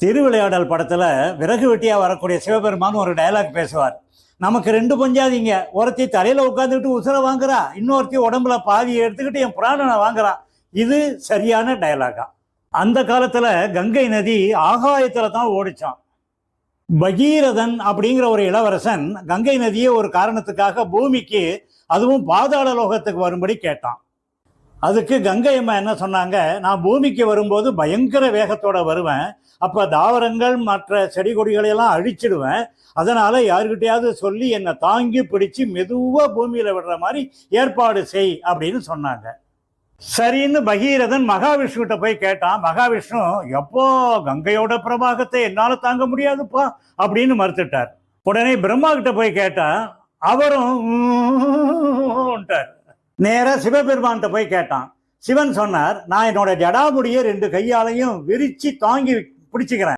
திருவிளையாடல் படத்துல விறகு வெட்டியா வரக்கூடிய சிவபெருமான் ஒரு டயலாக் பேசுவார். நமக்கு ரெண்டு பஞ்சாதிங்க, ஒருத்தி தலையில உட்காந்துக்கிட்டு உசுர வாங்குறா, இன்னொருத்தி உடம்புல பாதியை எடுத்துக்கிட்டு என் பிராணனை வாங்குறா. இது சரியான டயலாகா? அந்த காலத்துல கங்கை நதி ஆகாயத்துல தான் ஓடிச்சான். பகீரதன் அப்படிங்கிற ஒரு இளவரசன் கங்கை நதியை ஒரு காரணத்துக்காக பூமிக்கு, அதுவும் பாதாள லோகத்துக்கு வரும்படி கேட்டான். அதுக்கு கங்கை அம்மா என்ன சொன்னாங்க, நான் பூமிக்கு வரும்போது பயங்கர வேகத்தோட வருவேன், அப்போ தாவரங்கள் மற்ற செடி கொடிகளையெல்லாம் அழிச்சிடுவேன், அதனால யாருக்கிட்டையாவது சொல்லி என்னை தாங்கி பிடிச்சி மெதுவாக பூமியில் விடுற மாதிரி ஏற்பாடு செய் அப்படின்னு சொன்னாங்க. சரின்னு பகீரதன் மகாவிஷ்ணுகிட்ட போய் கேட்டான். மகாவிஷ்ணு, எப்போ கங்கையோட பிரபாகத்தை என்னால் தாங்க முடியாதுப்பா அப்படின்னு மறுத்துட்டார். உடனே பிரம்மா கிட்ட போய் கேட்டா, அவரும் நேராக சிவபெருமான்கிட்ட போய் கேட்டான். சிவன் சொன்னார், நான் என்னோட ஜடாமுடியை ரெண்டு கையாலையும் விரிச்சு தாங்கி பிடிச்சிக்கிறேன்.